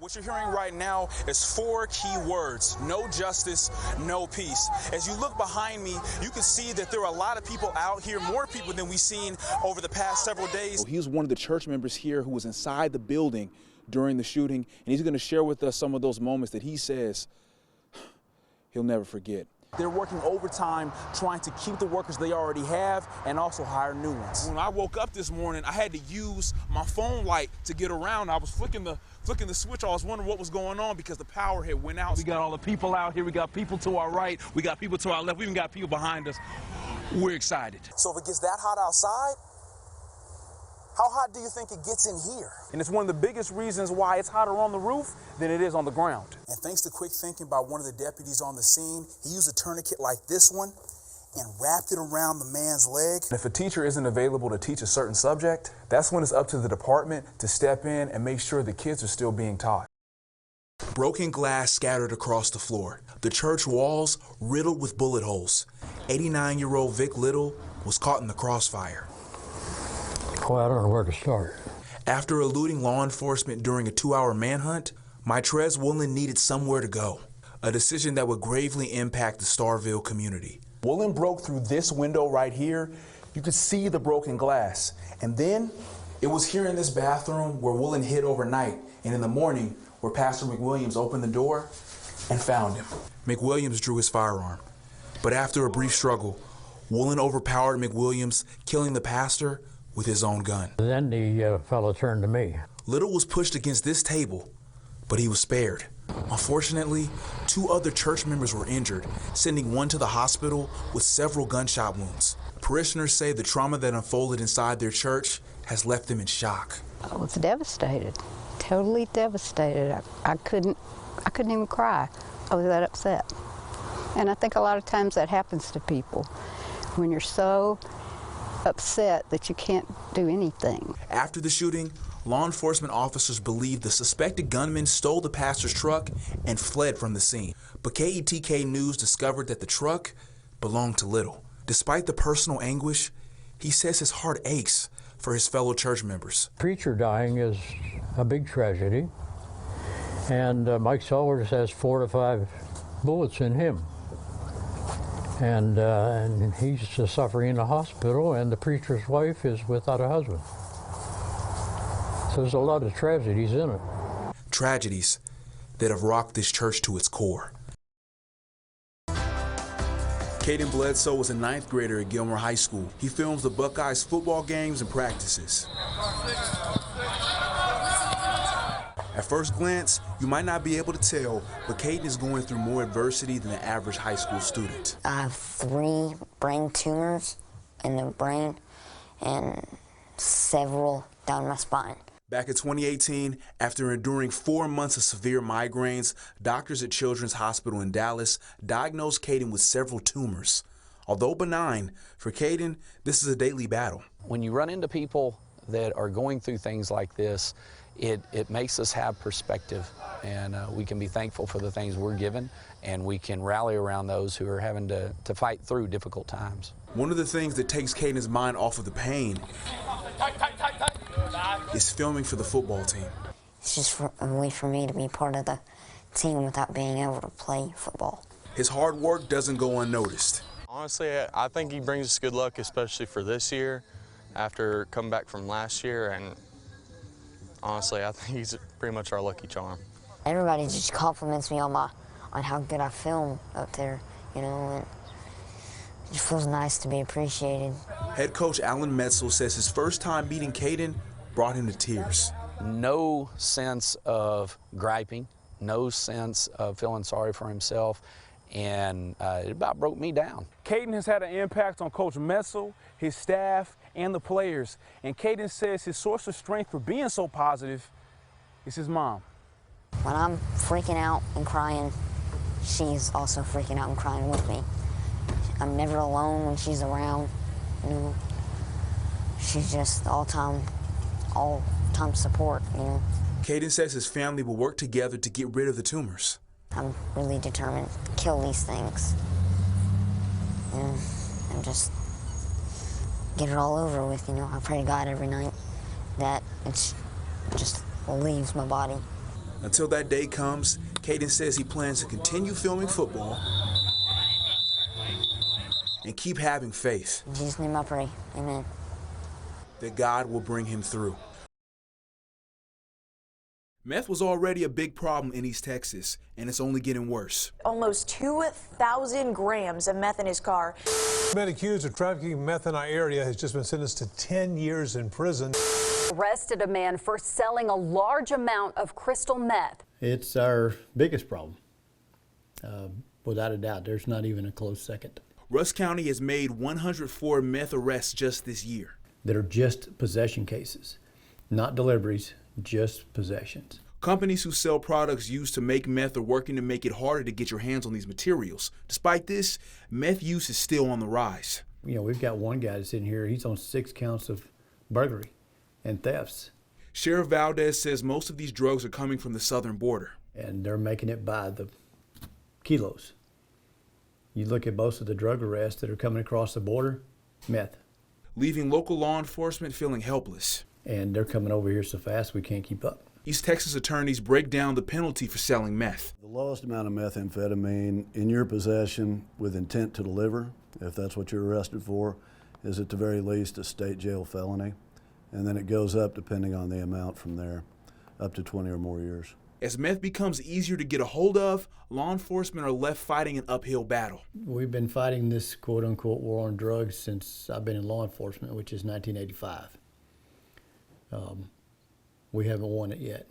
What you're hearing right now is 4 key words: no justice, no peace. As you look behind me, you can see that there are a lot of people out here, more people than we've seen over the past several days. He was one of the church members here who was inside the building during the shooting, and he's going to share with us some of those moments that he says he'll never forget. They're working overtime trying to keep the workers they already have and also hire new ones. When I woke up this morning, I had to use my phone light to get around. I was flicking the switch. I was wondering what was going on because the power had went out. We got all the people out here. We got people to our right. We got people to our left. We even got people behind us. We're excited. So if it gets that hot outside, how hot do you think it gets in here? And it's one of the biggest reasons why it's hotter on the roof than it is on the ground. And thanks to quick thinking by one of the deputies on the scene, he used a tourniquet like this one and wrapped it around the man's leg. If a teacher isn't available to teach a certain subject, that's when it's up to the department to step in and make sure the kids are still being taught. Broken glass scattered across the floor. The church walls riddled with bullet holes. 89-year-old Vic Little was caught in the crossfire. Well, I don't know where to start. After eluding law enforcement during a 2-hour manhunt, Mitrez Woolen needed somewhere to go, a decision that would gravely impact the Starville community. Woolen broke through this window right here. You could see the broken glass. And then it was here in this bathroom where Woolen hid overnight, and in the morning where Pastor McWilliams opened the door and found him. McWilliams drew his firearm, but after a brief struggle, Woolen overpowered McWilliams, killing the pastor with his own gun. Then the fellow turned to me. Little was pushed against this table, but he was spared. Unfortunately, 2 other church members were injured, sending one to the hospital with several gunshot wounds. Parishioners say the trauma that unfolded inside their church has left them in shock. I was devastated, totally devastated. I couldn't even cry. I was that upset. And I think a lot of times that happens to people when you're so upset that you can't do anything. After the shooting, law enforcement officers believe the suspected gunman stole the pastor's truck and fled from the scene. But KETK News discovered that the truck belonged to Little. Despite the personal anguish, he says his heart aches for his fellow church members. Preacher dying is a big tragedy, and Mike Sellers has 4 to 5 bullets in him. And he's suffering in the hospital, and the preacher's wife is without a husband. So there's a lot of tragedies in it. Tragedies that have rocked this church to its core. Caden Bledsoe was a 9th grader at Gilmer High School. He films the Buckeyes football games and practices. At first glance, you might not be able to tell, but Caden is going through more adversity than the average high school student. I have 3 brain tumors in the brain and several down my spine. Back in 2018, after enduring 4 months of severe migraines, doctors at Children's Hospital in Dallas diagnosed Caden with several tumors. Although benign, for Caden, this is a daily battle. When you run into people that are going through things like this, it makes us have perspective, and we can be thankful for the things we're given, and we can rally around those who are having to fight through difficult times. One of the things that takes Caden's mind off of the pain is filming for the football team. It's just a way for me to be part of the team without being able to play football. His hard work doesn't go unnoticed. Honestly, I think he brings us good luck, especially for this year, after coming back from last year, and honestly, I think he's pretty much our lucky charm. Everybody just compliments me on how good I film up there, you know, and it just feels nice to be appreciated. Head coach Alan Metzel says his first time meeting Caden brought him to tears. No sense of griping, no sense of feeling sorry for himself, and it about broke me down. Caden has had an impact on Coach Metzel, his staff, and the players. And Caden says his source of strength for being so positive is his mom. When I'm freaking out and crying, she's also freaking out and crying with me. I'm never alone when she's around, you know. She's just all-time support, you know. Caden says his family will work together to get rid of the tumors. I'm really determined to kill these things and just get it all over with, you know. I pray to God every night that it just leaves my body. Until that day comes, Caden says he plans to continue filming football and keep having faith In Jesus' name I pray. Amen. that God will bring him through. Meth was already a big problem in East Texas, and it's only getting worse. Almost 2,000 grams of meth in his car. The man accused of trafficking meth in our area has just been sentenced to 10 years in prison. Arrested a man for selling a large amount of crystal meth. It's our biggest problem. Without a doubt, there's not even a close second. Rusk County has made 104 meth arrests just this year. That are just possession cases, not deliveries, just possessions. Companies who sell products used to make meth are working to make it harder to get your hands on these materials. Despite this, meth use is still on the rise. You know, we've got one guy that's in here, he's on 6 counts of burglary and thefts. Sheriff Valdez says most of these drugs are coming from the southern border. And they're making it by the kilos. You look at most of the drug arrests that are coming across the border, meth. Leaving local law enforcement feeling helpless. And they're coming over here so fast we can't keep up. East Texas attorneys break down the penalty for selling meth. The lowest amount of methamphetamine in your possession with intent to deliver, if that's what you're arrested for, is at the very least a state jail felony. And then it goes up, depending on the amount from there, up to 20 or more years. As meth becomes easier to get a hold of, law enforcement are left fighting an uphill battle. We've been fighting this quote-unquote war on drugs since I've been in law enforcement, which is 1985. We haven't won it yet.